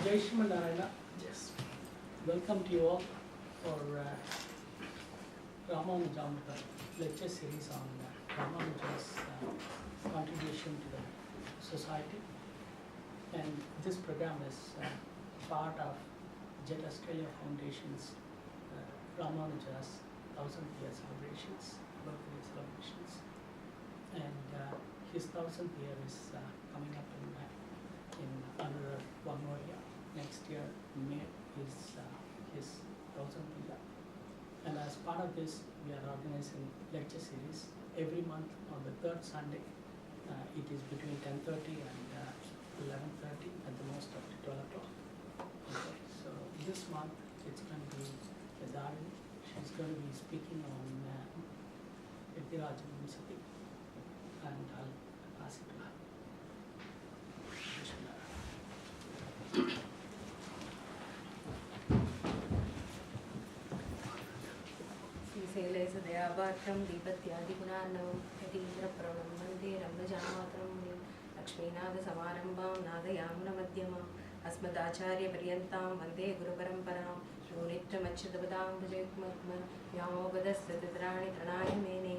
Jai Shriman Narayana. Yes. Welcome to you all for Ramanujamrita lecture series on Ramanuja's contribution to the society. And this program is part of Jet Australia Foundation's Ramanuja's 1000th year celebrations, birthday celebrations. And his 1000th year is coming up in another 1 more year. Next year, May is his 1000th year. And as part of this, we are organizing lecture series every month on the third Sunday. It is between 10:30 and 11:30, at the most up to 12 o'clock. Okay. So this month, it's going to be Dharini. She's going to be speaking on Etiraj Vimsati, and I'll pass it to her. श्रीशैलेशदयापात्रं दीपत्यादिगुणार्णवं यतीन्द्रप्रवणं वन्दे रम्यजामातरं मुनिं लक्ष्मीनाथसमारम्भां नादयामुनमध्यमाम् अस्मदाचार्यपर्यन्तां वन्दे गुरुपरम्परां शूनित्यमच्युतपदां भजेत्मव्यामोपदस्तत्राणि तृणाय मेने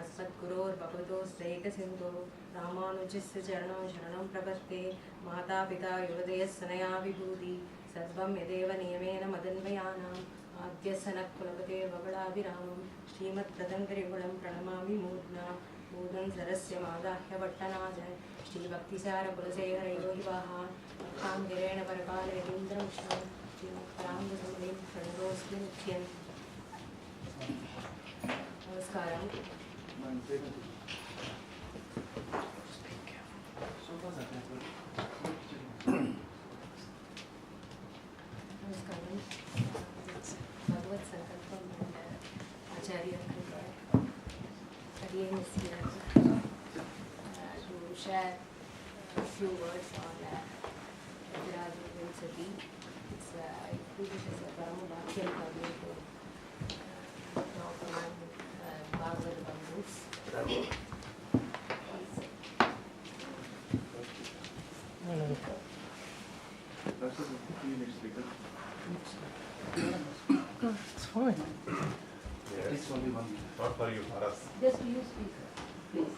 अस्मद्गुरोर्भगवतोऽस्त्रैकसिन्धो रामानुजस्य चरणौ शरणं प्रपद्ये मातापिता युवदयस्सनया विभूति सर्वं यदेव नियमेन मदन्वयानाम् आद्यसनकुलपते वगळाभिरामं श्रीमत्तदङ्करिगुणं प्रणमामि मूर्ध्ना मूर्धं सरस्य मादाह्य भट्टनाथ श्रीभक्तिसारकुलशेखरयोगिवाहान् काङ्गिरेण परकालयतीन्द्रं श्रीमत्पराङ्गसमुनिं प्रणतोऽस्मि नित्यम् नमस्कारं भगवत संकल्पम आचार्य again is here to share a few words on Etiraj Vimsati. It's I think it is a Paramabhagyam for me to talk on Bhagavad Bandhus. It's fine. Yes. It's only one. Not for you, for us. Just use speaker, please.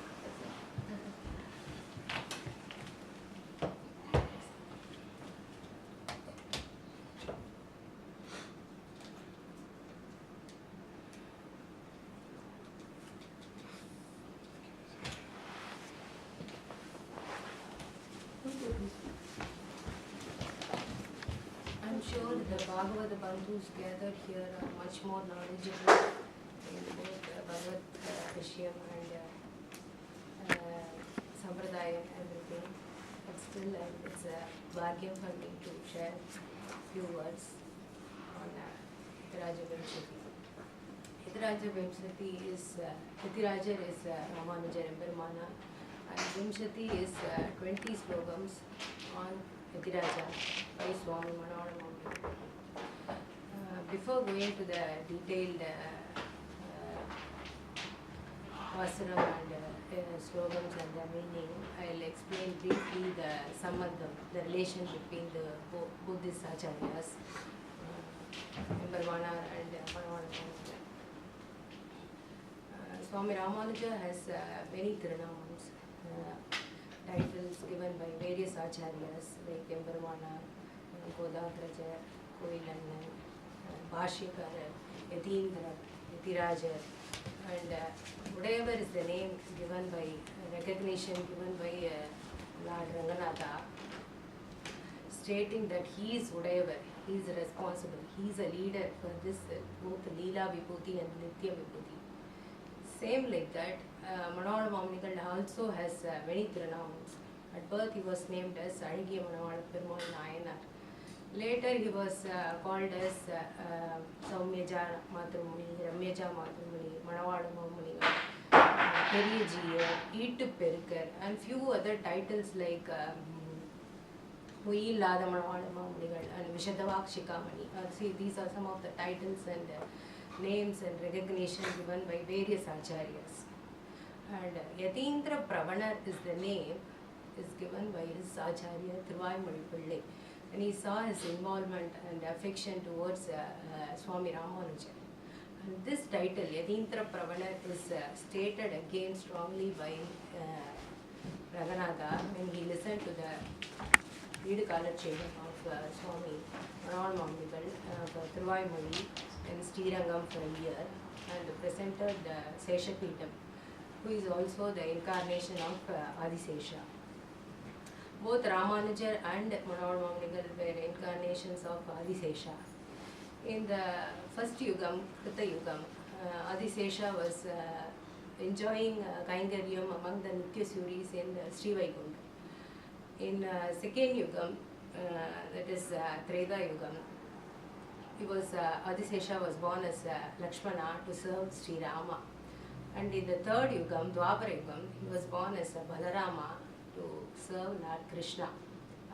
I'm sure the Bhagavad Bandhus gathered here are much more knowledgeable in both Bhagavad Vishyam and Sampradaya and everything. But still, it's a bhagyam for me to share a few words on Etiraja Vimsati. Etiraja Vimsati is, Etiraja is Ramanuja Rembermana, and Vimsati is 20 slogams on Etiraja by Swami Manohara. Before going to the detailed vasanam and slogans and the meaning, I'll explain briefly the sambandham, the relation between the Buddhist acharyas, Rembermana and Manohara. Swami Ramanuja has many Tirunamams, titles given by various acharyas like Rembermana, Godagraja, Kovilannan, Bhashyakara, Yatindra, Yatiraja, and whatever is the name given by, recognition given by Lord Ranganatha, stating that he is whatever, he is responsible, he is a leader for this both Leela Vibhuti and Nitya Vibhuti. Same like that, Manohara Mamanigal also has many Tirunamams. At birth he was named as Azhagiya Manohara Perumal Nayanar. Later he was called as Saumyaja Matrumuni, Ramyaja Matrumuni, Manavada Mamanigal, Periyajiya, Eettu Perukar, and few other titles like Huyillada Manavada Mamanigal and Vishadavakshika Mani. See, these are some of the titles and names and recognition given by various acharyas. And Yatindra Pravanar is the name, is given by his acharya Thiruvaimozhi Pillai. and he saw his involvement and affection towards Swami Ramanujan. And this title, Yadintra Pravana, is stated again strongly by Raghunatha when he listened to the Veedukalachedam of Swami Manohar Mamikal of Thiruvaimozhi in Srirangam for a year, and presented Seshapeetham, who is also the incarnation of Adisesha. Both Ramanujar and Manohar Mamikal were incarnations of Adisesha. In the first Yugam, Krita Yugam, Adisesha was enjoying Kaingaryam among the Nitya Suris in Sri Vaikuntham. In second Yugam, that is Treta Yugam, Adisesha was born as Lakshmana to serve Sri Rama. And in the third Yugam, Dwapara Yugam, he was born as Balarama to serve Lord Krishna.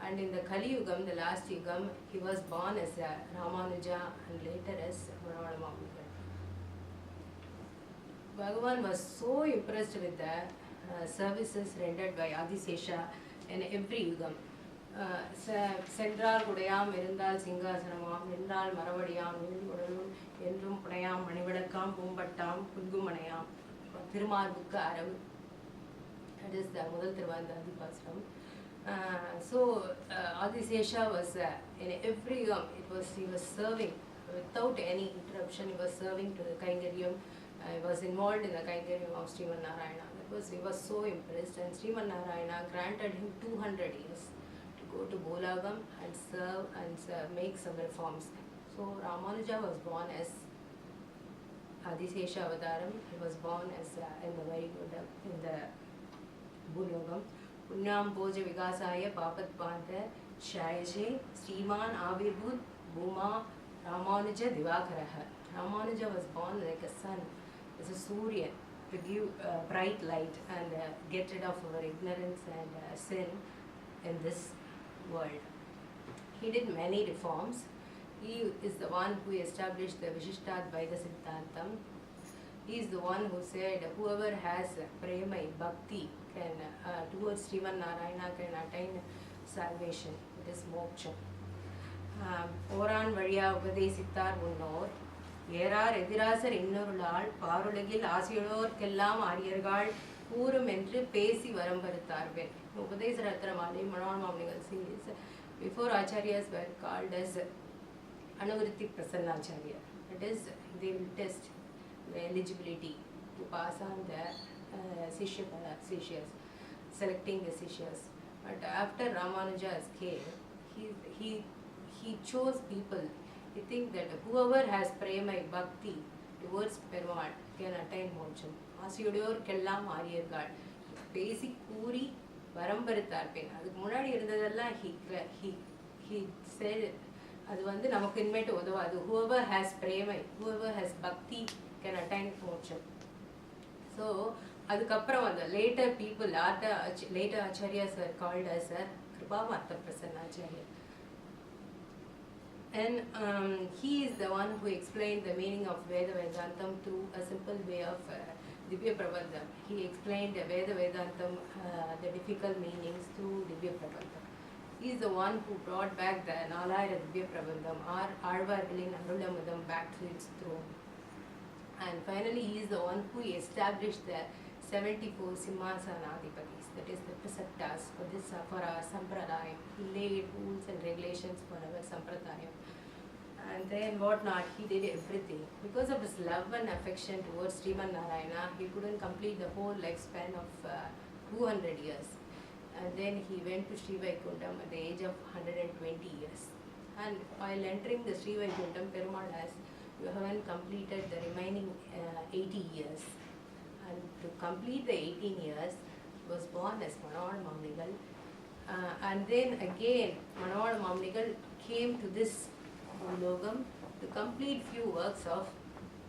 And in the Kali Yugam, the last Yugam, he was born as Ramanuja and later as Manohar Mamikal. Bhagavan was so impressed with the services rendered by Adisesha in every Yugam. சென்றால் குடையாம் இருந்தால் சிங்காசனமாம் நின்றால் மரவடியாம் நின்றுடலும் என்றும் புடையாம் மணிவிளக்காம் பூம்பட்டாம் புல்குமனையாம் திருமார்புக்கு அரவு. That is the முதல் திருவாந்த அதிபாசனம். So Adisesha was in every yugam, he was serving without any interruption. He was serving to the Kaingaryam. He was involved in the Kaingaryam of Sriman Narayana. He was so impressed, and Sriman Narayana granted him 200 years to go to Bolagam and serve and make some reforms. So Ramanuja was born as Adisesha Avadaram. He was born as in the very good in the Bhulogam. Punyam Boja Vigasaya Papat Pantha Shayaje Sriman Avirbhut Bhuma Ramanuja Divakaraha. Ramanuja was born like a sun, as a Surya, to give bright light and get rid of our ignorance and sin in this world. He did many reforms. He is the one who established the Vishishtadvaita Siddhantam. He is the one who said whoever has prema bhakti can towards Sriman Narayana can attain salvation. It is moksha. Oran Vadiya Upadesittar Munnor ஏறார் Ethirasar இன்னொருளால் பாருலகில் ஆசியோர்க்கெல்லாம் ஆரியர்கள் கூறும் என்று பேசி வரம்பறுத்தார்கள். உபதேச ரத்னமாலை Manohar Mamikal series before acharyas were called as Anuvritti Prasannacharya. That is, they will test the eligibility to pass on the Sishyas, selecting the Sishyas. But after Ramanuja's came, he chose people. He thinks that whoever has prema bhakti towards Perumal can attain moksha. ஆசியுடையோர்க்கெல்லாம் ஆரியர்கள் பேசி கூறி வரம்பறுத்தார்பேன். அதுக்கு முன்னாடி இருந்ததெல்லாம் he said அது வந்து நமக்கு இனிமேட்டு உதவாது. Whoever has prema, whoever has bhakti can attain moksha. So அதுக்கப்புறம் அந்த later people, later acharyas were called as Kripamartha Prasannacharya. And he is the one who explained the meaning of Veda Vedantam through a simple way of Divya Prabandham. He explained Veda Vedantam, the difficult meanings through Divya Prabandham. He is the one who brought back the Nalayara Divya Prabandham or Alvargalin Arulamudam back to its throne. And finally, he is the one who established the 74 Simhasanadipatis, that is the preceptors for our Sampradayam. He laid rules and regulations for our Sampradayam. And then what not, he did everything. Because of his love and affection towards Sriman Narayana, he couldn't complete the whole lifespan of 200 years. And then he went to Sri Vaikuntham at the age of 120 years. And while entering the Sri Vaikuntham, Perumal asked, you haven't completed the remaining 80 years. And to complete the 18 years, he was born as Manohar Mamikal. And then again, Manohar Mamikal came to this Bhulogam to complete few works of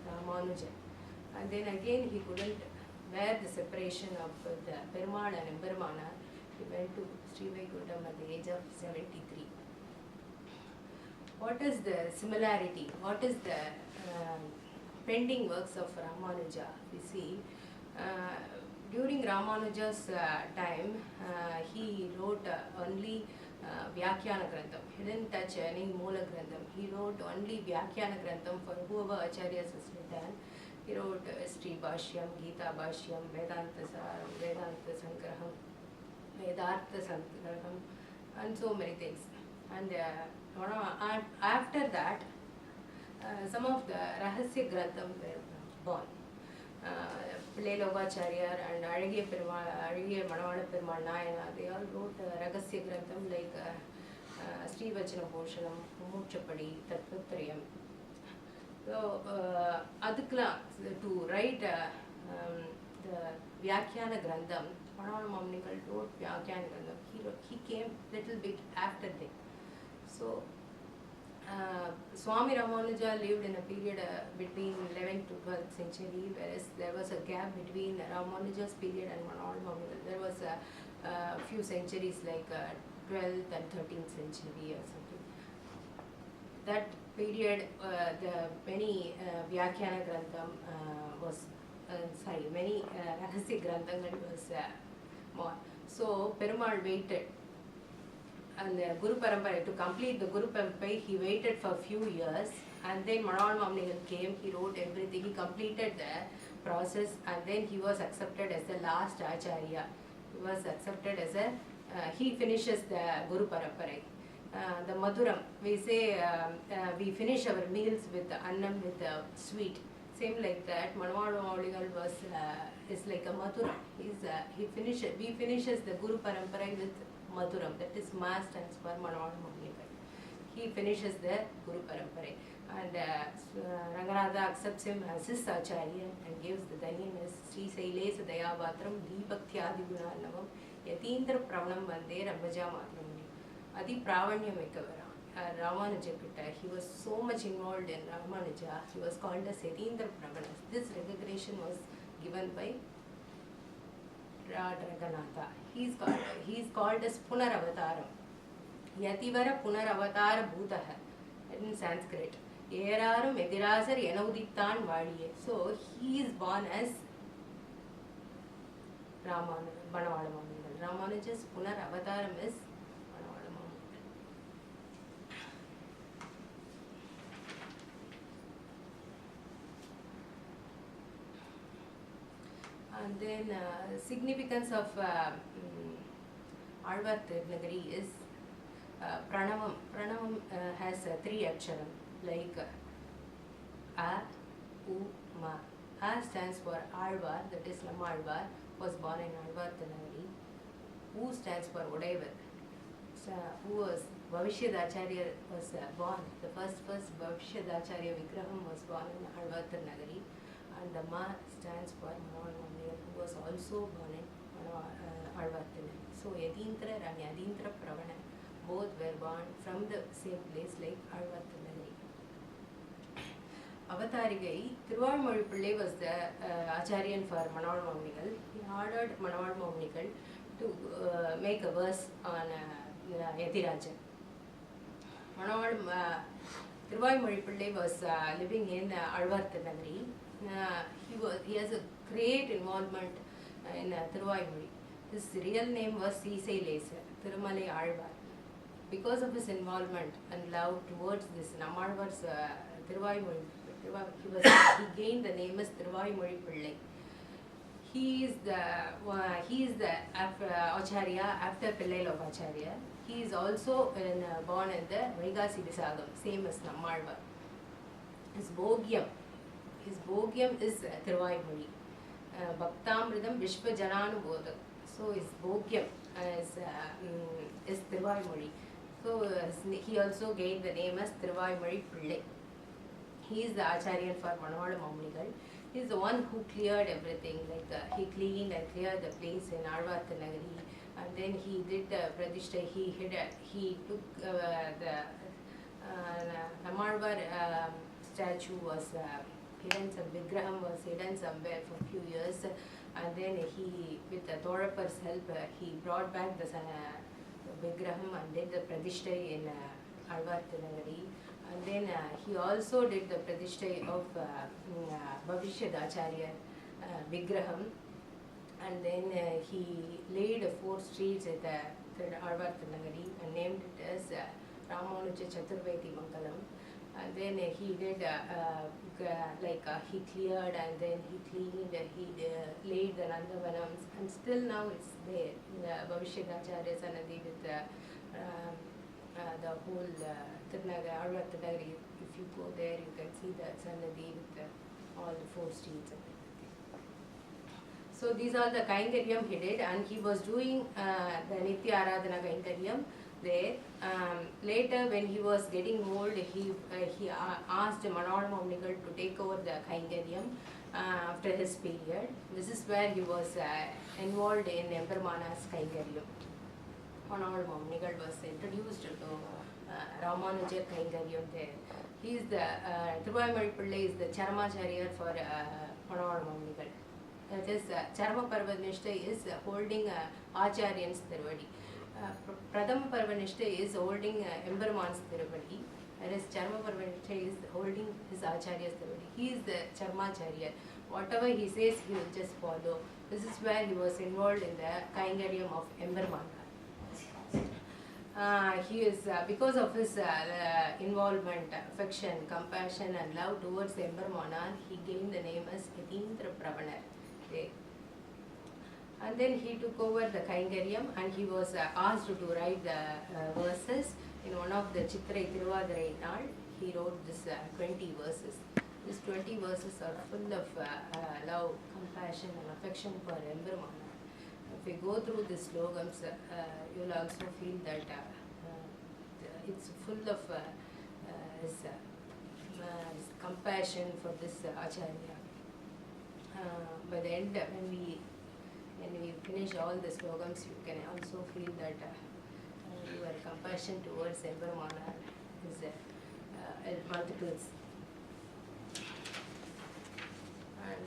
Ramanujan. And then again, he couldn't bear the separation of the Perumal and Emperumana. He went to Sri Vaikuntham at the age of 73. What is the similarity? What is the pending works of Ramanuja? We see during Ramanuja's time, he wrote only Vyakhyana Grantham. He didn't touch any Moola Grantham. He wrote only Vyakhyana Grantham for whoever Acharyas has written. He wrote Sri Bhashyam, Gita Bhashyam, Vedanta Saram, Vedanta Sangraham, Vedartha Sangraham, and so many things. And after that, some of the Rahasya Grantham were born. Pillai Logacharya and Azhagiya Manavada Perumal Nayana, they all wrote Rahasya Grantham like Sri Vachana Bhushanam, Mumuchapadi, Tattvatrayam. So, adukla to write the Vyakhyana Grantham, Manavada Mamnikal wrote Vyakhyana Grantham. He came little bit after them. So, Swami Ramanuja lived in a period between 11th to 12th century, whereas there was a gap between Ramanuja's period and Manavada Mamnikal. There was a few centuries like 12th and 13th century or something. That period, the many Vyakhyana Grantham many Rahasya Granthangal was more. So, Perumal waited. And the Guru Parampara, to complete the Guru Parampara, he waited for a few years, and then Manavada Mamnikal came, he wrote everything, he completed the process, and then he was accepted as the last Acharya. He was accepted as he finishes the Guru Parampara. The Madhuram, we say we finish our meals with annam with sweet. Same like that, Manavada Mamnikal was is like a Madhuram. We finishes the Guru Parampara with Madhuram, that is Ma stands for Manavada Mamnikal. He finishes the Guru Parampara, and Ranganatha accepts him as his Acharya and gives the name as Sri Sailesa Dayabatram Deepaktyadi Gunarnavam Yatindra Pravanam Vande Ramaja Matramuni. Adi Pravanyam Ekavara. Ramanuja Pitta, he was so much involved in Ramanuja, he was called as Yatindra Pravana. This recognition was given by Ranganatha. He is called as Punaravatar. Yativara Punaravatar Bhutaha in Sanskrit. Erarum Edirasar Yenauditan Vadiye. So he is born as Manavada Mamnikal. Ramanuja's Punaravatar is Manavada Mamnikal. And then significance of Alvar Tirunagari is Pranavam. Pranavam has 3 aksharam like A, U, Ma. A stands for Alvar, that is Nammalvar, was born in Alvar Tirunagari. U stands for Udaivar. So, who was Bhavishyadacharya was born. The first Bhavishyadacharya Vigraham was born in Alvar Tirunagari. And the Ma stands for Manavada Mamnikal, who was also born in Alvar Tirunagari. So Yatindra and Yadindra Pravana both were born from the same place like Alvar Tirunagari. Avatarigai, Thiruvalmozhi Pillai was the Acharyan for Manavada Mamnikal. He ordered Manavada Mamnikal to make a verse on Yatiraja. Thiruvalmozhi Pillai was living in Alvar Tirunagari. He has a great involvement in Thiruvalmozhi. His real name was Sri Sailesa Thirumalai Alvar. Because of his involvement and love towards this Nammalvar's Thiruvalmozhi, he gained the name as Thiruvalmozhi Pillai. He is the Acharya after Pillai Logacharya. He is also born in the Vaigasi Visagam, same as Nammalvar. His Bhogyam is Thiruvalmozhi. Bhaktamridam Vishva Jananubodham. So his Bhogyam is Thiruvalmozhi. So he also gained the name as Thiruvalmozhi Pillai. He is the Acharya for Manavada Mamnikal. He is the one who cleared everything, like he cleaned and cleared the place in Alvar Tirunagari, and then he did the Pradishta. He took the Nammalvar statue was hidden, some Vigraham was hidden somewhere for a few years, and then he, with the Thorapar's help, he brought back the Vigraham and did the Pradishta in Alvar Tirunagari. And then he also did the Pradishta of Bhavishyadacharya Vigraham, and then he laid 4 streets at Alvarthanagari and named it as Ramanuja Chaturvedi Mangalam. And then he did he cleared and then he cleaned, he laid the Nandavanams, and still now it's there. The Bhavishyakaracharya Sanadi with the whole Alvarthanagari. If you go there, you can see the Sanadi with all the 4 streets and everything. So these are the Kaingaryam he did, and he was doing the Nitya Aradhana Kaingaryam there. Later, when he was getting old, he asked Manohar Mamnikal to take over the Kaingaryam after his period. This is where he was involved in Empermana's Kaingaryam. Manohar Mamnikal was introduced to Ramanuja Kaingaryam there. He is the Thiruvaimari Pillai is the Charamacharya for Manohar Mamnikal. That is Charma Parvanishta is holding Acharyan's Thiruvadi. Pradhama Parvanishta is holding Emperman's Thiruvadi, whereas Charma Parvanishta is holding his Acharya's Thiruvadi. He is the Charmacharya. Whatever he says, he will just follow. This is where he was involved in the Kaingaryam of Emperman. He is, because of his involvement, affection, compassion and love towards Empermanar, he gained the name as Yatindra Pravanar. And then he took over the Kaingaryam and he was asked to write the verses. In one of the Chitrai Tiruvadirai Nal, he wrote this 20 verses. These 20 verses are full of love, compassion and affection for Empermanar. If we go through the slogans, you will also feel that it's full of his compassion for this Acharya. By the end, when we finish all the slogans, you can also feel that your compassion towards Empermanar is multiples. And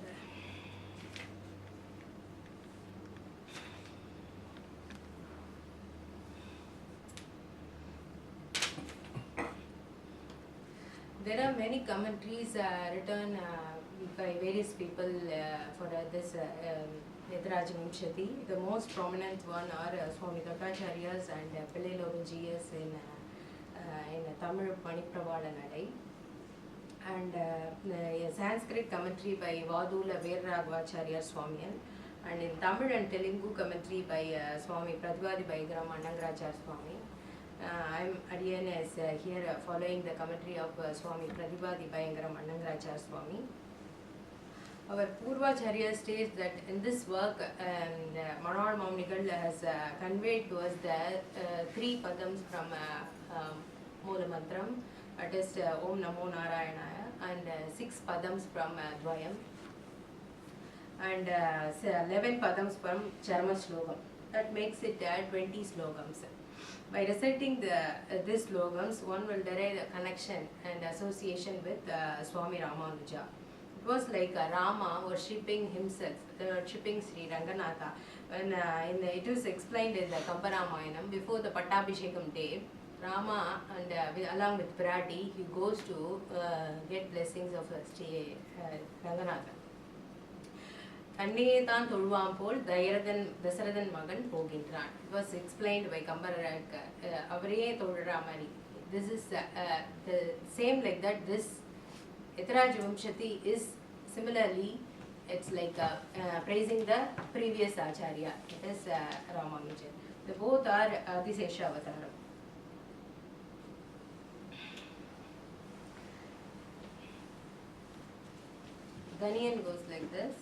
there are many commentaries written by various people for this Yatiraja Vimshati. The most prominent one are Swami Dattacharya's and Pillai Lovinji's in Tamil Manipravada Nadai, and a Sanskrit commentary by Vadula Veeraraghavacharya Swamiyan, and in Tamil and Telugu commentary by Swami Pratibadi Baigram Annangaracharya Swami. I am again here following the commentary of Swami Pratibadi Baigram Annangaracharya Swami. Our Purvacharya states that in this work, Manohar Mamnikal has conveyed to us the 3 padams from Moola Mantram, that is Om Namo Narayanaya, and 6 padams from Dvayam, and 11 padams from Charma Slogam. That makes it 20 slogams. By reciting these slogans, one will derive a connection and association with Swami Ramanuja. It was like Rama worshipping himself, worshipping Sri Ranganatha. When it was explained in the Kamparamayanam, before the Pattabhishekam day, Rama and along with Pirati, he goes to get blessings of Sri Ranganatha. Anniye thaan tholvaam pol Dasarathan magan pogindran. It was explained by Kambarak. Avare tholra mari. This is the same like that. This Yatiraja Vimshati is similarly, it's like praising the previous Acharya. It is Ramanujan. The both are Adisesha Avataram. Ganiyan goes like this.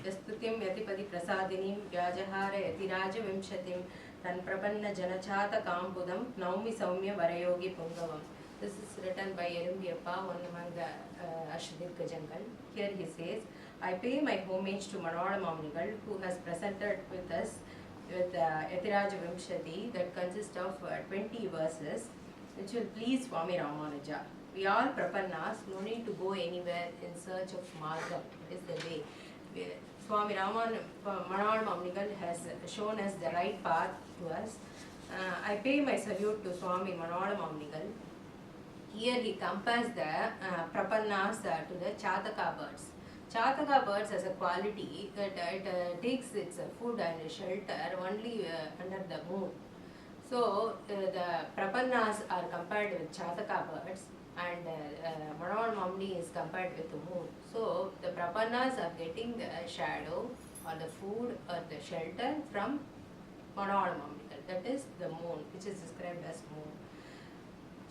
Jastutyam Yatipadi Prasadinim Vyajahara Yatiraja Vimshatim Tan Prapanna Janachata Kampudam Naumi Saumya Varayogi Pungavam. This is written by Yerumbiappa, one among the Ashadivka Jangal. Here he says, I pay my homage to Manohar Mamnikal, who has presented with us with Yatiraja Vimshati that consists of 20 verses, which will please Swami Ramanuja. We all Prapannas, no need to go anywhere in search of Margam. It is the way. Swami Manohar Mamnikal has shown us the right path to us. I pay my salute to Swami Manohar Mamnikal. Here he compares the Prapannas to the Chataka birds. Chataka birds has a quality that it takes its food and shelter only under the moon. So the Prapannas are compared with Chataka birds, and Manohar Mamni is compared with the moon. So the Prapannas are getting the shadow or the food or the shelter from Manohar Mamni. That is the moon, which is described as moon.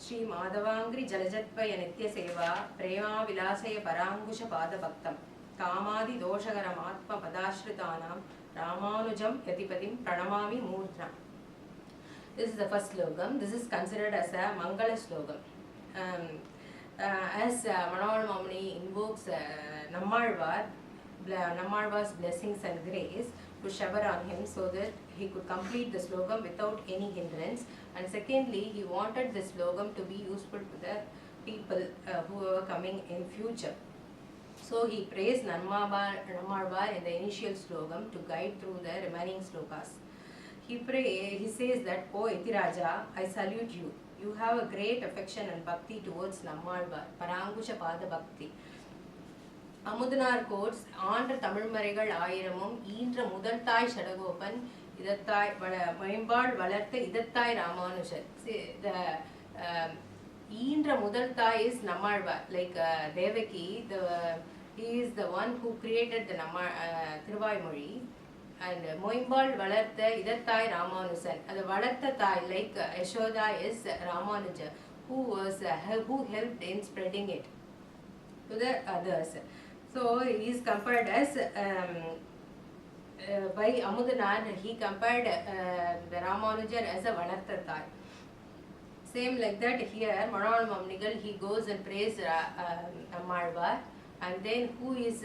Shri Madhavangri Jalajatpaya Nitya Seva Prema Vilasaya Parankusha Pada Bhaktam Kamadi Doshagaram Atma Padashritanam Ramanujam Yatipatim Pranamami Murtram. This is the first slogam. This is considered as a Mangala slogam. As Manohar Mamni invokes Nammalvar's blessings and grace to shower on him so that he could complete the slogam without any hindrance. And secondly, he wanted the slogam to be useful to the people who were coming in future. So he praised Nammalvar in the initial slogam to guide through the remaining slokas. He says that, "O Yatiraja, I salute you. You have a great affection and bhakti towards Nammalvar, Parangusha Pada Bhakti." Amudanar quotes, "ஆன்ற தமிழ்மறைகள் ஆயிரமும் ஈன்ற முதல் தாய் ஷடகோபன் இதத்தாய் மேம்பாள் வளர்த்த இதத்தாய் Ramanujar." The ஈன்ற முதல் தாய் is Nammalvar, like Devaki. He is the one who created the Thiruvaimozhi. And Moimbal வளர்த்த இதத்தாய் Ramanujan. The வளர்த்த தாய், like Yashoda, is Ramanuja, who helped in spreading it to the others. So he is compared as by Amudanar. He compared the Ramanujan as a Valartha Thai. Same like that here, Manohar Mamnigal, he goes and praises Nammalvar, and then who is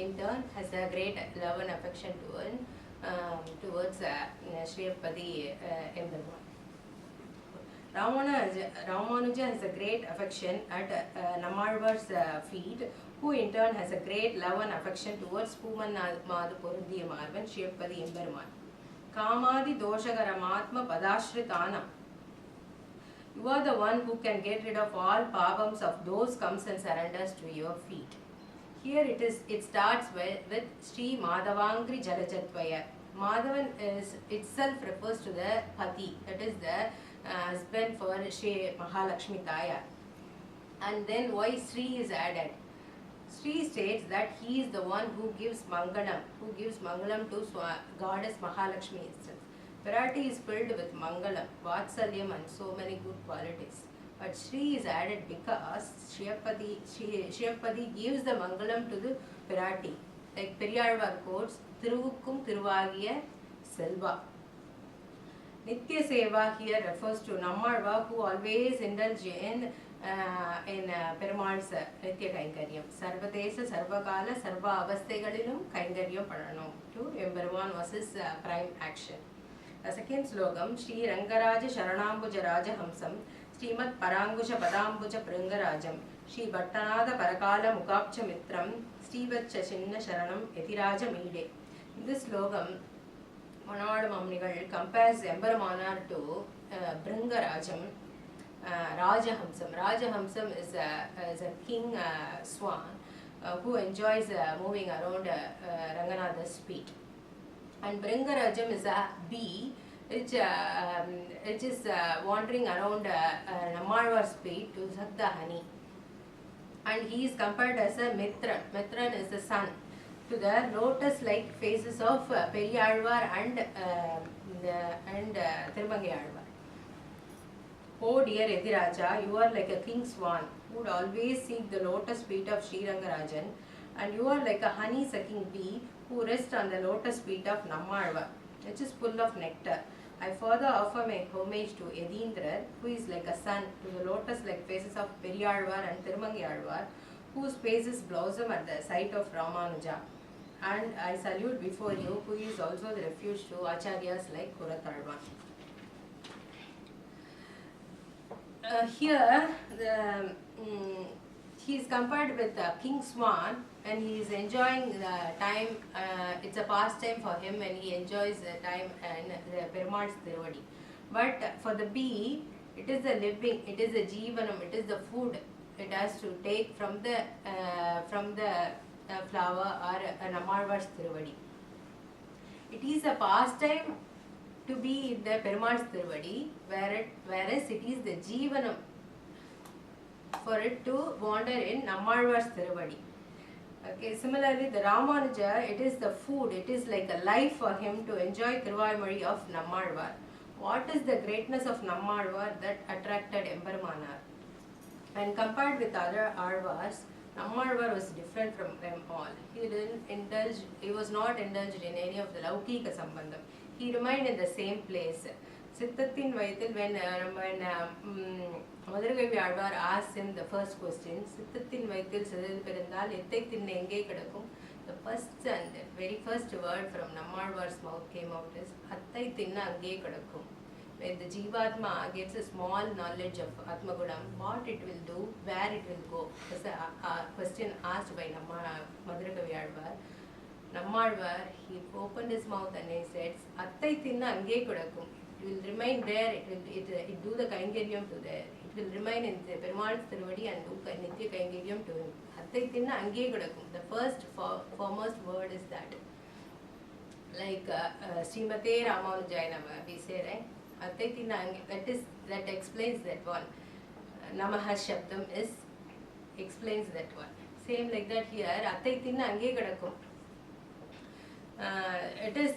in turn has a great love and affection towards Shriyapadi Emberman. Ramanuja has a great affection at Nammalvar's feet, who in turn has a great love and affection towards Pumanadu Porundiya Marvan, Shriyapadi Emberman. Kamadi Doshagaramatma Padashritanam. You are the one who can get rid of all pavams of those comes and surrenders to your feet. Here it starts with Sri Madhavangri Jalajatpaya. Madhavan itself refers to the Pati, that is the husband for Sri Mahalakshmi Taya. And then why Sri is added? Sri states that he is the one who gives Mangalam to Goddess Mahalakshmi itself. Virati is filled with Mangalam, Vatsalyam and so many good qualities. But Sri is added because Shriyapadi gives the Mangalam to the Virati. Like Periyalvar quotes, Thiruvukkum Thiruvagiya Selva. Nitya Seva here refers to Nammalvar, who always indulge in Perumal's Nitya Kainkaryam. Sarvadesa, Sarvakala, Sarva Avastegalilum Kainkaryam Paranam. To Emberman was his prime action. The second slogam, Shri Rangaraja Sharanambuja Raja Hamsam, Srimat Parangusha Padambuja Prangarajam, Shri Bhattanada Parakala Mukapcha Mitram, Srivacha Shinna Sharanam Yatiraja Mide. In this slogam, Manohar Mamnigal compares Embermanar to Bringarajam, Rajahamsam. Rajahamsam is a king swan who enjoys moving around Ranganatha's feet. And Bringarajam is a bee which is wandering around Nammalvar's feet to suck the honey. And he is compared as a Mitran. Mitran is the sun to the lotus-like faces of Periyalvar and Tirumangiyalvar. Oh dear Yatiraja, you are like a king swan who would always seek the lotus feet of Sri Rangarajan, and you are like a honey-sucking bee who rests on the lotus feet of Nammalvar, which is full of nectar. I further offer my homage to Yadindrar, who is like a sun to the lotus-like faces of Periyalvar and Tirumangiyalvar, whose faces blossom at the sight of Ramanuja. And I salute before you, who is also the refuge to Acharyas like Kuratalvan. Here, he is compared with King Swan, and he is enjoying the time. It's a pastime for him, and he enjoys the time and the Perumal's Thiruvadi. But for the bee, it is the living, it is the Jeevanam, it is the food it has to take from the flower or Nammalvar's Thiruvadi. It is a pastime to be in the Perumal's Tiruvadi, whereas it is the Jeevanam for it to wander in Nammalvar's Tiruvadi. Okay, similarly, the Ramanuja, it is the food, it is like a life for him to enjoy Thiruvaimozhi of Nammalvar. What is the greatness of Nammalvar that attracted Emperumanar? When compared with other Alvars, Nammalvar was different from them all. He was not indulged in any of the Laukika Sambandham. He remained in the same place. Sittatin Vaithil, when Madurai Alvar asked him the first question, Sittatin Vaithil Sadil Perandal, Ethek Thinne Enge Kadakkum, the first and very first word from Nammalvar's mouth came out is Atthai Thinna Ange Kadakkum. When the Jivatma gets a small knowledge of Atmagunam, what it will do, where it will go, was a question asked by Madurai Alvar. Nammalvar, he opened his mouth and he said, Atthai Thinna Ange Kadakkum. It will remain there, it do the Kaingaryam to there. It will remain in the Perumal's Tiruvadi and do Nitya Kaingaryam to him. Atthai Thinna Ange Kadakkum. The first foremost word is that. Like Srimate Ramanujaya Nama, we say, right? Atthai Thinna Ange, that explains that one. Namaha Shabdam explains that one. Same like that here, Atthai Thinna Ange Kadakkum. It is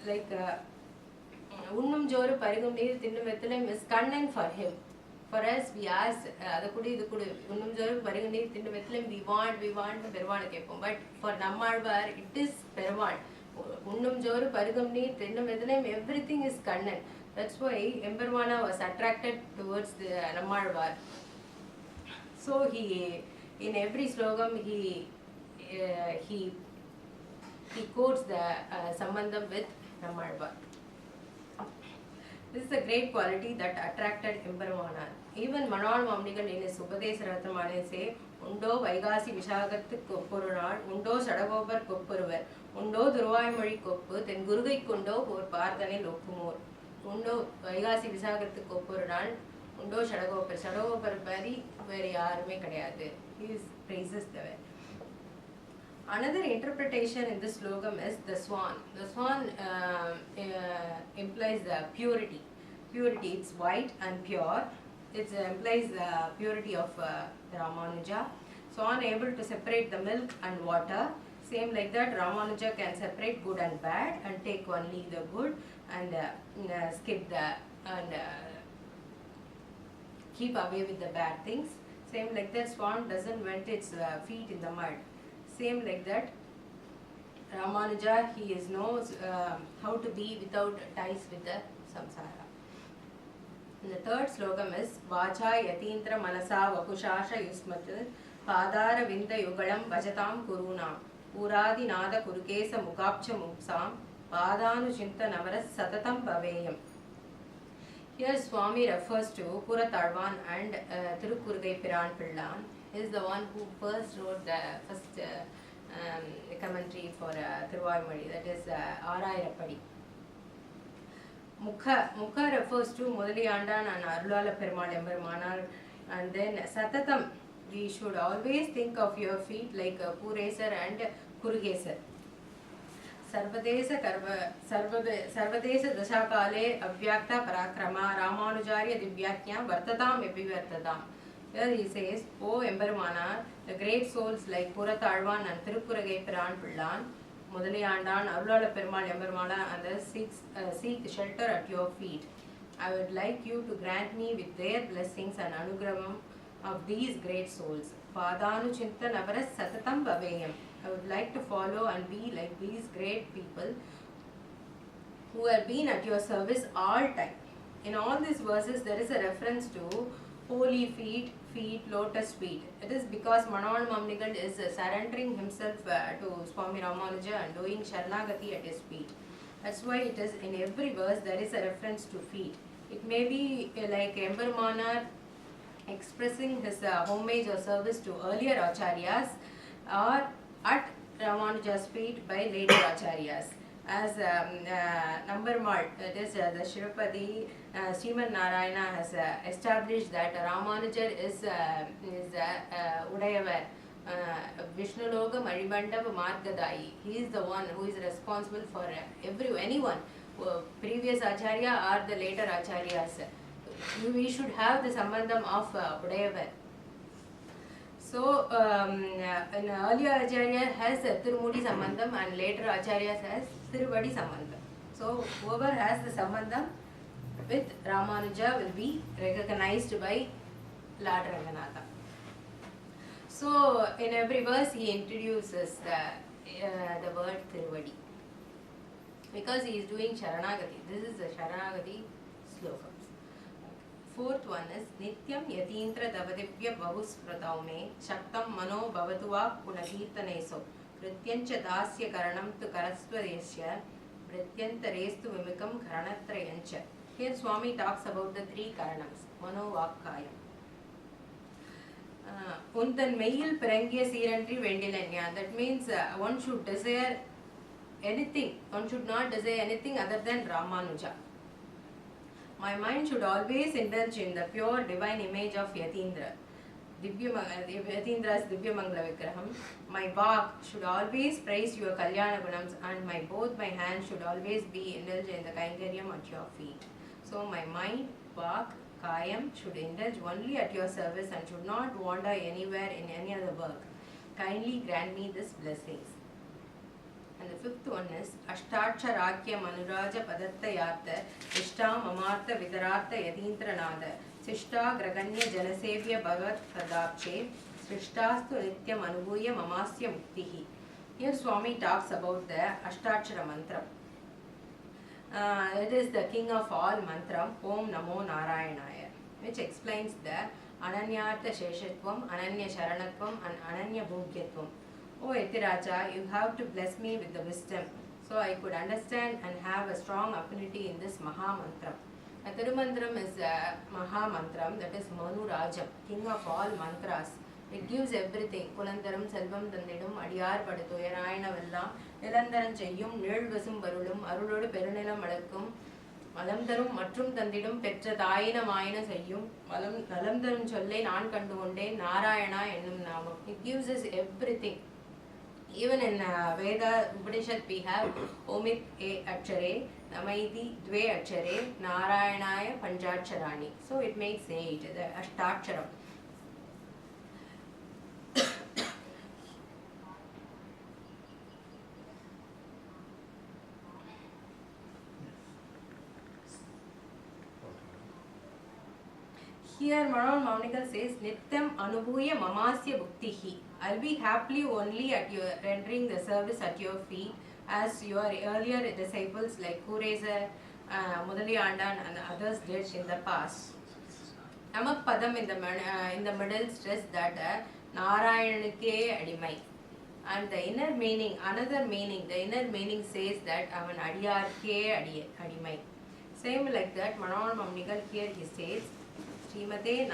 like Unnum Joru Parigum Neer Thinnum Vethalam is Kannan for him. For us, we ask the Unnum Joru Parigum Neer Thinnum Vethalam, we want Peruvan Kepum. But for Nammalvar, it is Peruvan. Unnum Joru Parigum Neer Thinnum Vethalam, everything is Kannan. That's why Emperumana was attracted towards the Nammalvar. So he, in every slogam, he quotes the Sambandham with Nammalvar. This is a great quality that attracted Emperumanar. Even Manal Mamnigal in his Upadesa Rathamane say, Undo Vaigasi Vishagathu Koppurunar, Undo Sadagobar Koppuruvar, Undo Thiruvaimozhi Koppu, then Gurugai Kundo or Parthane Lokumur. Undo Vaigasi Vishagathu Koppurunar, Undo Sadagobar Pari, very arme Kadayade. He praises the way. Another interpretation in this slogam is the swan. The swan implies the purity. Purity, it's white and pure. It implies the purity of the Ramanuja. Swan able to separate the milk and water. Same like that, Ramanuja can separate good and bad and take only the good and skip the and keep away with the bad things. Same like that, swan doesn't wet its feet in the mud. Same like that, Ramanuja, he knows how to be without ties with the samsara. And the third slogam is Vacha Yatintra Manasa Vakushasha Yusmat Padara Vinda Yugalam Vajatam Kuruna Puradi Nada Kurukesa Mukapcha Mupsam Padanu Chinta Navaras Satatam Baveyam. Here Swami refers to Puratharvan and Thirukurugai Piran Pillan. He is the one who first wrote the first commentary for Thiruvaimozhi, that is Arairappadi. Mukha refers to Mudaliyandan and Arulala Perumal Emperumanar, and then Satatam, we should always think of your feet like Puresar and Kurugesar. Sarvadesa Dashakale Avyakta Parakrama Ramanujarya Divyakya Vartatam Epivartatam. Here he says, O Emperumanar, the great souls like Puratharvan and Thirukurugai Piran Pillan, Mudaliyandan, Arulala Perumal Emperumana, and the seek shelter at your feet. I would like you to grant me with their blessings and anugraham of these great souls. Padanu Chinta Navaras Satatam Bhaveyam. I would like to follow and be like these great people who have been at your service all time. In all these verses, there is a reference to holy feet, lotus feet. It is because Manal Mamnigal is surrendering himself to Swami Ramanuja and doing Sharanagati at his feet. That's why it is in every verse there is a reference to feet. It may be like Emperumanar expressing his homage or service to earlier acharyas, or at Ramanuja's feet by later acharyas. As Nambarmal, that is the Shirupadi, Sriman Narayana has established that Ramanujar is Udayavar, Vishnuloka Maribandava Margadai. He is the one who is responsible for anyone previous acharya or the later acharyas. We should have the sambandham of Udayavar. So, an earlier acharya has Tirumudi sambandham and later acharyas has Tiruvadi sambandham. So, whoever has the sambandham with Ramanuja will be recognized by Lord Ranganatha. So, in every verse he introduces the word Tiruvadi because he is doing Sharanagati. This is the Sharanagati sloka. Fourth one is Nityam Yatindra Davadibhya Bahuspratav me Shaktam Mano Bhavatuva Punakirtaneso Prityancha Dasya Karanam tu Karasvadesya Prityantarestu Vimikam Karanatrayancha. Here Swami talks about the three Karanams, Mano Vakkayam. Undan Mayil Perangya Sirantri Vendilanya. That means one should desire anything, one should not desire anything other than Ramanuja. My mind should always indulge in the pure divine image of Yatindra. Yatindra's Divya Mangala Vigraham. My vak should always praise your Kalyana Gunams and both my hands should always be indulged in the Kainkaryam at your feet. So my mind, vak, kayam should indulge only at your service and should not wander anywhere in any other work. Kindly grant me these blessings. And the fifth one is Ashtaksharakya Manuraja Padatta Yartha Ishta Mamartha Vidarartha Yadintra Nada Sishta Graganya Janasevya Bhagat Pradapche Srishtastu Nityam Anubuya Mamasya Muktihi. Here Swami talks about the Ashtakshara mantra. It is the king of all mantra, Om Namo Narayanaya, which explains the Ananyartha Sheshatvam, Ananya Sharanatvam and Ananya Bhugyatvam. Oh Yatiraja, you have to bless me with the wisdom, so I could understand and have a strong affinity in this Maha Mantram. A Tirumantram is a Maha Mantram, that is Manu Rajam, king of all mantras. It gives everything. Kulandaram, Selvam, Dandidum, Adiyar, Padatu, Yarayana Vella, Nilandaran Chayum, Nirvasum Barulum, Arulod Perunela Madakum, Malamdarum, Matrum Dandidum, Petra Daina Maina Sayum, Malamdarum Cholle, Nan Kandunde, Narayana, Enum Nama. It gives us everything. Even in Veda Upanishad we have Omit E Achare, Namaiti Dve Achare, Narayanaya Panchacharani. So it makes 8, the Ashtakshara. Here Manon Maunikal says Nityam Anubuya Mamasya Bhuktihi. I'll be happily only at your rendering the service at your feet as your earlier disciples like Kureza, Mudali Andan and others did in the past. Amak Padam in the middle stress that Narayanake Adimai. And the inner meaning, another meaning, the inner meaning says that Aman Adiyarke Adimai. Same like that, Manon Mamnikal here he says Srimate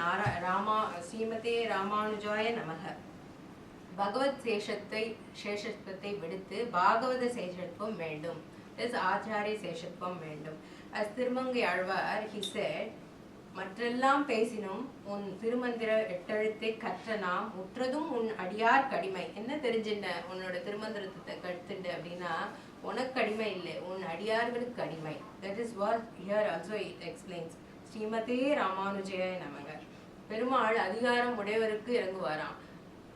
Ramanujaya Namaha. Bhagavad Seshathai Vidithu Bhagavata Seshatvam Vendum. This is Acharya Seshatvam Vendum. As Thirumangai Alvar, he said, Matrellam Pesinum, Un Thirumandira Ettarithai Katranam, Mutradum Un Adiyar Kadimai. Enna therinjinda, Unoda Thirumandrathai Kattinde Abdina, Unak Kadimai ille, Un Adiyargalukku Kadimai. That is what here also it explains. Srimate Ramanujaya Namaha. Perumal Adhigaram Udayavarukku Iranguvaram.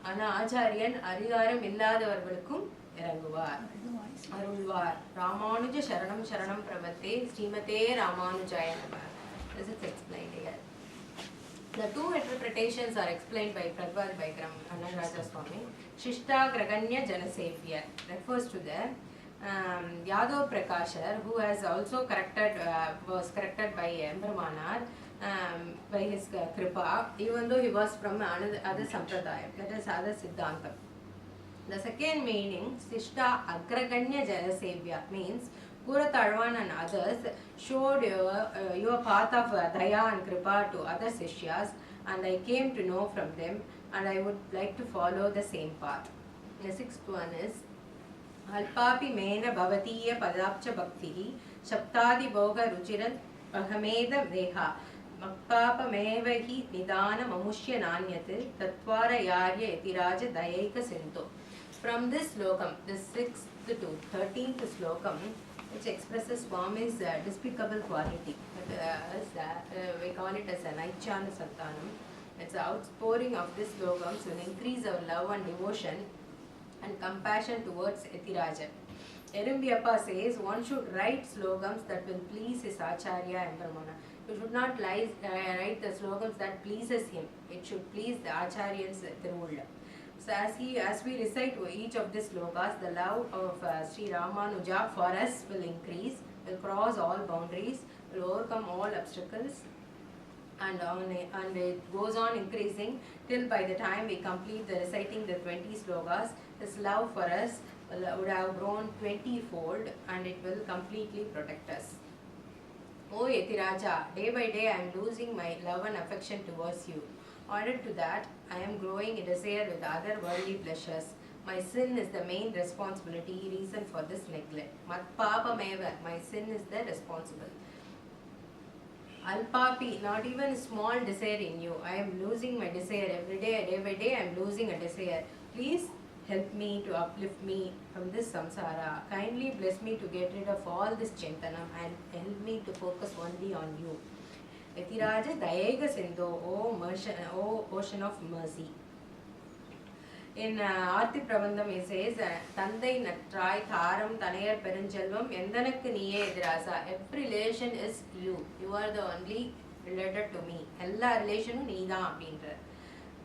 Ana Acharyan Adhigaram Illadhavargalukkum Iranguvar. Arulvar. Ramanuja Sharanam Sharanam Prabhate Srimate Ramanujaya Namaha. This is explained here. The two interpretations are explained by Prabhupada Bhaigram Annaraja Swami. Shishta Graganya Janasevya refers to the Yadav Prakashar, who has also was corrected by Embramanar by his Kripa, even though he was from other Sampradaya, that is other Siddhanta. The second meaning, Sishta Agraganya Janasevya, means Pura Tarvan and others showed your path of Daya and Kripa to other Sishyas, and I came to know from them, and I would like to follow the same path. The sixth one is Alpapi Mena Bhavatiya Padapcha Bhaktihi Shaptadi Bhoga Ruchiran Ahameda Deha Makpapa Mevahi Nidana Mamushya Nanyate Tatvara Yarya Etiraja Dayaika Sinto. From this slokam, the 6th to 13th slokam, which expresses Swami's despicable quality. We call it as a Naichana Santanam. It's the outpouring of these slogans will increase our love and devotion and compassion towards Yatiraja. Erumbiappa says one should write slogans that will please his Acharya Embrahmana. You should not write the slogans that pleases him. It should please the Acharyans Tiruvalla. So as we recite each of these slokas, the love of Sri Ramanuja for us will increase, will cross all boundaries, will overcome all obstacles, and it goes on increasing till by the time we complete the reciting the 20 slokas, his love for us would have grown 20-fold and it will completely protect us. O Yatiraja, day by day I am losing my love and affection towards you. Added to that, I am growing a desire with other worldly pleasures. My sin is the main responsibility, reason for this neglect. Mat papameva, my sin is the responsible. Alpapi, not even a small desire in you. I am losing my desire every day by day I am losing a desire. Please help me to uplift me from this samsara. Kindly bless me to get rid of all this chintana and help me to focus only on you. Yatiraja Dayega Sindho, O ocean of mercy. In Arthi Prabandham he says, Tandai Natrai Tharam Tanayar Peranjalvam Endanakku Niye Edirasa. Every relation is you. You are the only related to me. Ella relation Nida Abindra.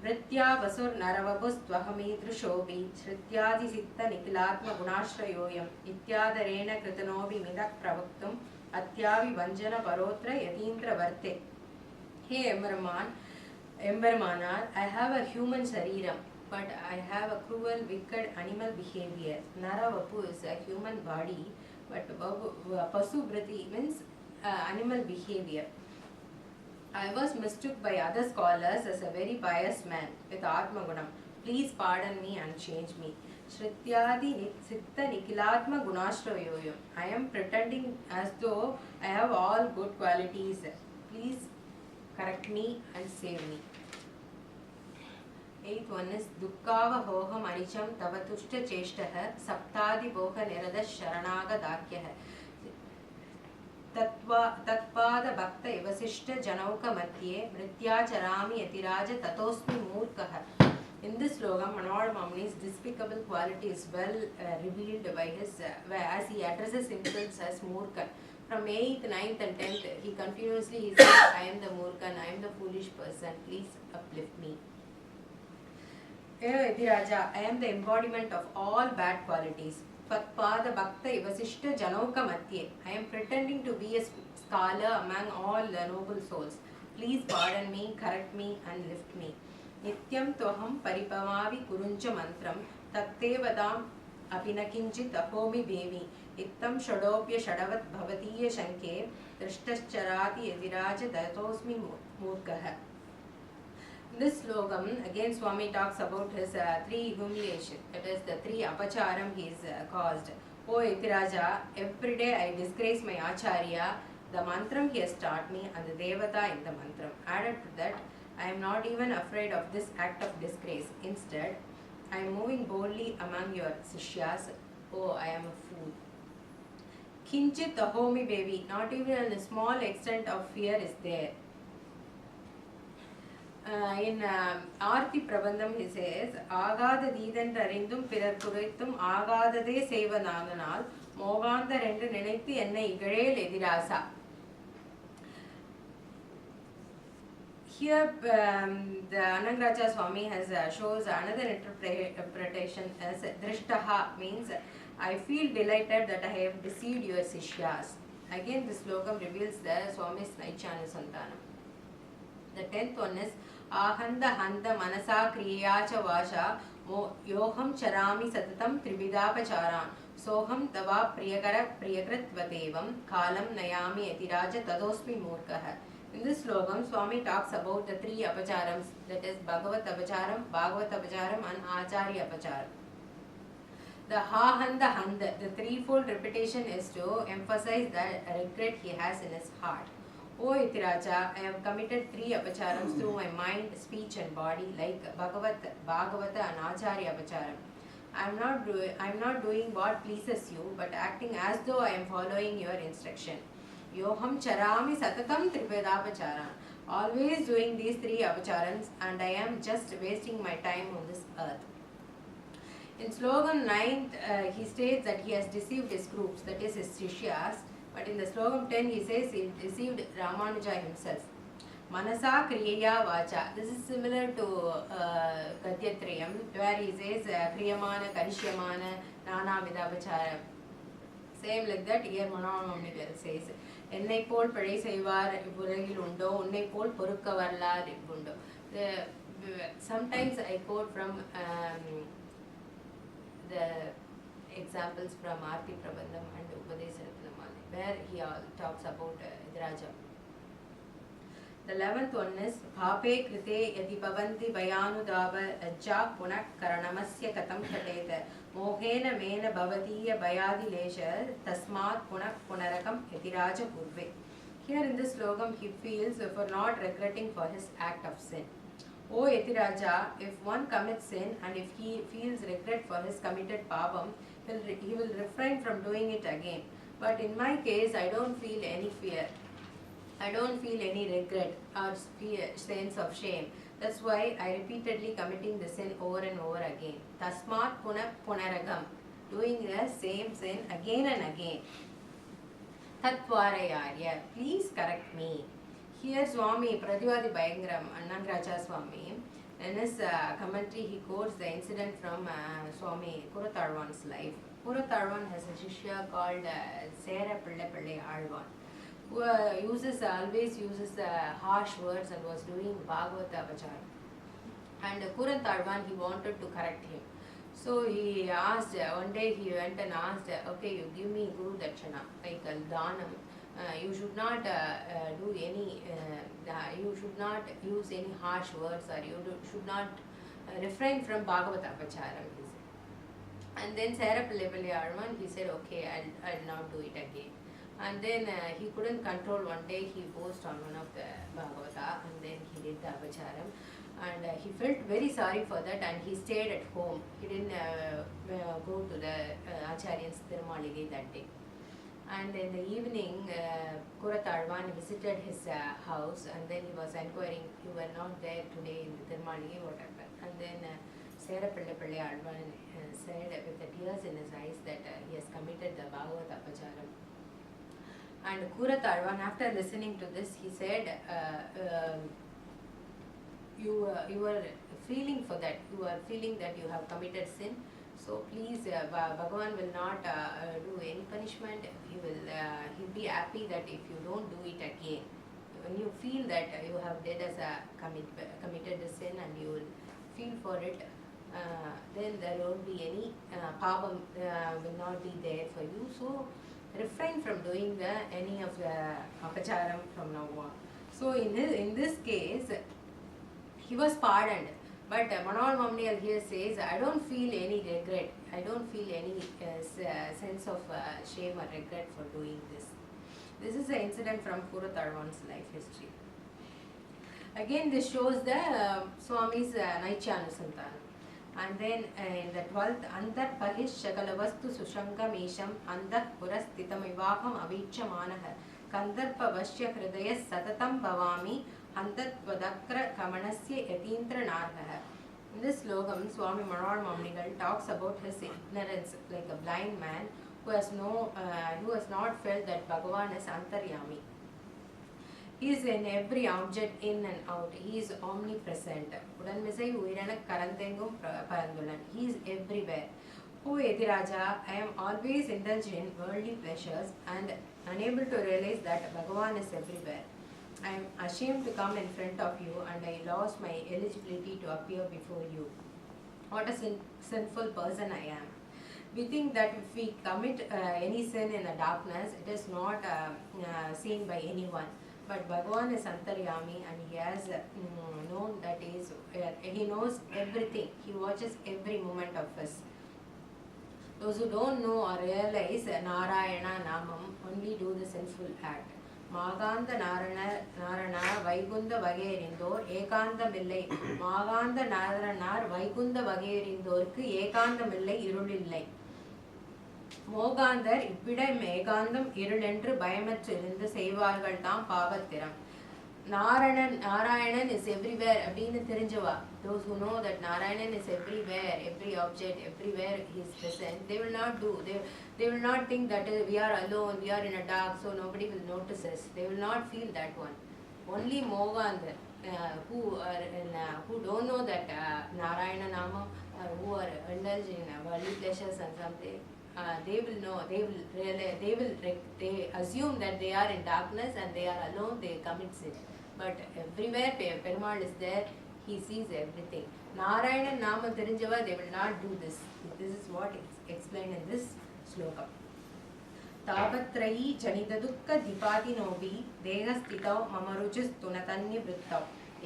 Vritya Vasur Naravabus Twahami Trushobi Shrityadi Sitta Nikilatma Gunashrayoyam Ityadarena Kritanobi Midak Pravaktum Atyavi Vanjana Parotra Yatindra Varte. Hey Embarmanar, I have a human sariram, but I have a cruel, wicked animal behavior. Naravapu is a human body, but Pasubrati means animal behavior. I was mistook by other scholars as a very pious man with Atmagunam. Please pardon me and change me. Shrityadi Sitta Nikilatma Gunashrayoyam. I am pretending as though I have all good qualities. Please correct me and save me. Eighth one is Dukkava Hoham Aricham Tavatushta Cheshtaha Saptadi Boha Nirada Sharanaga Dakyaha Tatpada Bhakta Ivasishta Janauka Matye Mritya Charami Yatiraja Tatosmi Murkaha. In this slogan, Manohar Mamani's despicable quality is well revealed by his, as he addresses himself as Murkan. From 8th, 9th and 10th, he continuously says, I am the Murkan, I am the foolish person, please uplift me. Yatiraja, I am the embodiment of all bad qualities. Patpada Bhakta Ivasishta Janauka Matye. I am pretending to be a scholar among all the noble souls. Please pardon me, correct me and lift me. Nityam Toham Paripamavi Kuruncha Mantram Tatte Vadam Apinakinchit Ahomi Devi Ittam Shadopya Shadavat Bhavatiya Shanke Drishtascharati Yatiraja Datosmi Murkaha. This slogam, again Swami talks about his three humiliation, that is the three apacharam he is caused. O Yatiraja, every day I disgrace my Acharya, the mantram he has taught me and the devata in the mantram. Added to that, I am not even afraid of this act of disgrace. Instead, I am moving boldly among your sishyas. Oh, I am a fool. Kinchit ahomi baby, not even a small extent of fear is there. In Arthi Prabandham he says, Agada Didan Tarindum Pirar Kuritum Agadade Seva Naganal Moganda Rendu Nenekti Enna Igare Ledirasa. Here the Anangraja Swami has shows another interpretation as Drishtaha means I feel delighted that I have deceived your Sishyas. Again this slokam reveals the Swami's Naichana Santanam. The 10th one is Ahanda Handa Manasa Kriyacha Vasha Yoham Charami Satatam Tribhidapacharan Soham Tava Priyakara Priyakritvatevam Kalam Nayami Yatiraja Tadosmi Murkaha. In this slogam, Swami talks about the three apacharams, that is Bhagavat Apacharam, Bhagavat Apacharam and Acharya Apacharam. The Hahanda Handa, the threefold repetition is to emphasize the regret he has in his heart. O Yatiraja, I have committed three apacharams through my mind, speech and body like Bhagavata and Acharya Apacharam. I'm not doing what pleases you, but acting as though I am following your instruction. Yoham charami satatam tripedapachara. Always doing these 3 apacharans, and I am just wasting my time on this earth. In slogan 9, he states that he has deceived his groups, that is his Shishyas, but in the slogan 10 he says he deceived Ramanuja himself. Manasa Kriya Vacha. This is similar to Gadyatriyam, where he says Kriyamana, Karishyamana, Nana Vidavachara. Same like that, here Manavamanigal says, Ennai pol Padai Saivar Ipuragil Undo, Unnai pol Purukka Varlar Ipundo. Sometimes I quote from the examples from Arti Prabandham and Upadesharatnamali, where he talks about Idraja. The 11th one is Bhape Krite Yati Pavanti Bayanudava Ajja Punak Karanamasya Katam Kateta Mohena Mena Bhavatiya Bayadi Lesha Tasmat Punak Punarakam Yatiraja Purve. Here in this slogam he feels for not regretting for his act of sin. O Yatiraja, if one commits sin and if he feels regret for his committed papam, he will refrain from doing it again. But in my case, I don't feel any fear. I don't feel any regret or sense of shame. That's why I repeatedly committing the sin over and over again. Tasmat punaragam, doing the same sin again and again. Tatvarayarya, please correct me. Here Swami Pradivadi Bhayangaram, Annangaraja Swami, in his commentary he quotes the incident from Swami Kuratharwan's life. Kuratharwan has a shishya called Sera Pillai Pillai Alvan, who always uses harsh words and was doing Bhagavata Apachara. And Kuratharwan, he wanted to correct him. So he asked, one day he went and asked, okay, you give me Guru Dakshana, like Dhanam. You should not do any, you should not use any harsh words, or you should not refrain from Bhagavata Apachara. And then Sera Pillai Pillai Alvan, he said, okay, I'll not do it again. And then he couldn't control. One day he posed on one of the Bhagavata and then he did the Apacharam. And he felt very sorry for that and he stayed at home. He didn't go to the Acharya's Thirumalige that day. And in the evening, Kuratharwan visited his house and then he was inquiring, you were not there today in the Thirumalige, what happened? And then Sera Pillai Pillai Alvan said with the tears in his eyes that he has committed the Bhagavata Apacharam. And Kuratharwan, after listening to this, he said, you are feeling for that. You are feeling that you have committed sin. So please, Bhagavan will not do any punishment. He'll be happy that if you don't do it again. When you feel that you have did as a committed a sin and you will feel for it, then there won't be any papam will not be there for you. So refrain from doing any of the apacharam from now on. So in this case, he was pardoned. But Manohar Mamniyal here says, I don't feel any regret. I don't feel any sense of shame or regret for doing this. This is an incident from Kuratharwan's life history. Again, this shows the Swami's Naichyanusantanam. And then in the 12th, Antar Pahish Shakalavastu Sushankam Isham Antar Purasthitam Ivakam Avichamanaha Kandarpa Vashya Hridayas Satatam Bhavami Antar Vadakra Kamanasya Yatintra Narhaha. In this slogam, Swami Manohar Mamnigal talks about his ignorance, like a blind man who has not felt that Bhagavan is Antaryami. He is in every object, in and out. He is omnipresent. He is everywhere. O Yadiraja, I am always indulged in worldly pleasures and unable to realize that Bhagavan is everywhere. I am ashamed to come in front of you and I lost my eligibility to appear before you. What a sinful person I am. We think that if we commit any sin in the darkness, it is not seen by anyone. But Bhagavan is Antaryami and he has known that he knows everything. He watches every moment of us. Those who don't know or realize Narayana Namam only do the sinful act. மாகாந்த நாரணார் Vaikuntha வகையறிந்தோர் ஏகாந்தமில்லை. மாகாந்த நாரணார் Vaikuntha வகையறிந்தோர்க்கு ஏகாந்தமில்லை, இருளில்லை. மோகாந்தர் இவ்விடம் ஏகாந்தம் இருளென்று பயமற்றிருந்து செய்வார்கள் தாம் பாவத்திரம். Narayanan is everywhere. அப்படின்னு தெரிஞ்சவா, those who know that Narayanan is everywhere, every object, everywhere he is present, they will not do, they will not think that we are alone, we are in a dark, so nobody will notice us. They will not feel that one. Only Mogandar, who don't know that Narayana Nama, who are indulged in worldly pleasures and something, they will know, they assume that they are in darkness and they are alone, they commit sin. But everywhere Perumal is there, he sees everything. Narayana Nama Thirinjava, they will not do this. This is what is explained in this sloka. Tapatrayi janita dukkha dipati nobi dehastitau mamaruchis tunatanni vrittau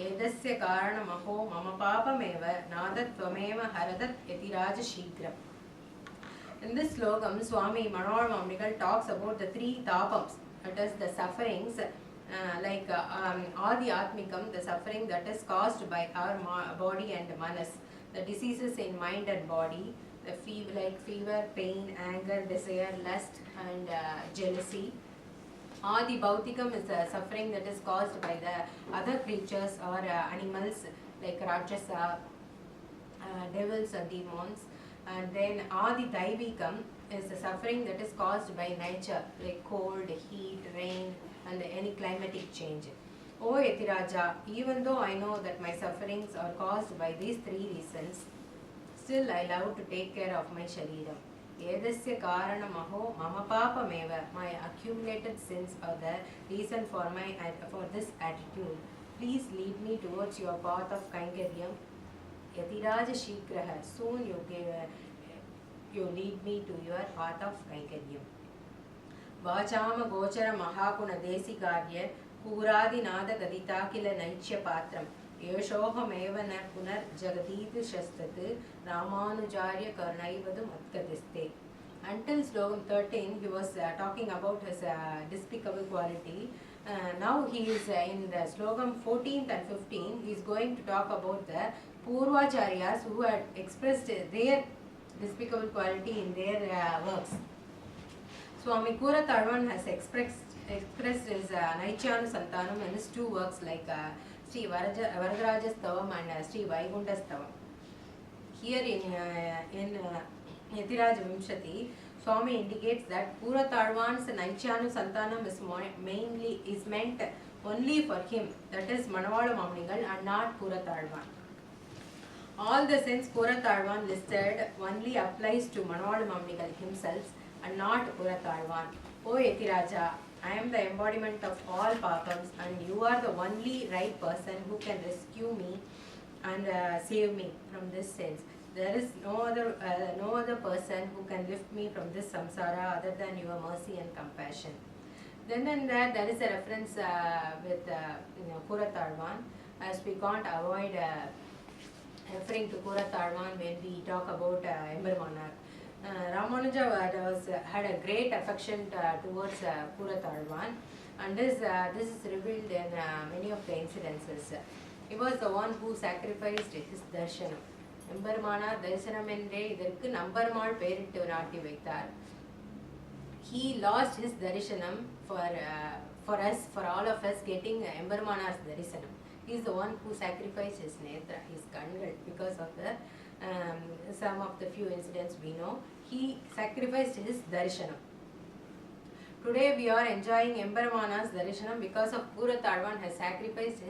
edasya karanamaho mama papameva nadattvameva haradat yatiraja shigram. In this slokam, Swami Manohar Mamnikal talks about the three tapams, that is the sufferings, like Adi Atmikam, the suffering that is caused by our body and manas, the diseases in mind and body, the fever, pain, anger, desire, lust and jealousy. Adi Bhautikam is the suffering that is caused by the other creatures or animals like Rakshasa, devils and demons. And then Adi Daivikam is the suffering that is caused by nature, like cold, heat, rain and any climatic change. O Yatiraja, even though I know that my sufferings are caused by these three reasons, still I love to take care of my shariram. Edasya karanamaho mama papameva, my accumulated sins are the reason for this attitude. Please lead me towards your path of Kainkaryam. Yatiraja Shikraha, soon you lead me to your path of Kainkaryam. Vachama Gochara Mahakuna Desikarya Puradi Nada Gaditakila Naichya Patram Yeshoham Evana Punar Jagadith Shastatu Ramanujarya Karnaivadu Matkadiste. Until slogan 13, he was talking about his despicable quality. Now he is in the slogan 14th and 15th, he is going to talk about the Purvacharyas who had expressed their despicable quality in their works. Swami Kuratarvan has expressed his Naichanu Santanam in his two works like Sri Varadaraja Stavam and Sri Vaikunta Stavam. Here in Yatiraj Vimshati, Swami indicates that Kuratarvan's Naichanu Santanam is meant only for him, that is Manavalu Mamnigal and not Kuratarvan. All the sins Kuratarvan listed only applies to Manavalu Mamnigal himself and not Kuratarvan. O Yatiraja, I am the embodiment of all papams and you are the only right person who can rescue me and save me from this sins. There is no other person who can lift me from this samsara other than your mercy and compassion. Then and there is a reference with Kuratarvan, as we can't avoid referring to Kuratarvan when we talk about Embermanar. Ramanuja had a great affection towards Kuratarvan, and this is revealed in many of the incidences. He was the one who sacrificed his darshanam. Embermanar darshanam endre idhirku Nambarmal perittu naatti vaiktar. He lost his darshanam for us, for all of us getting Embermanar's darshanam. He is the one who sacrificed his netra, his kangal, because of the some of the few incidents we know. He sacrificed his darshanam. Today we are enjoying Embermanar's darshanam because of Kuratarvan has sacrificed his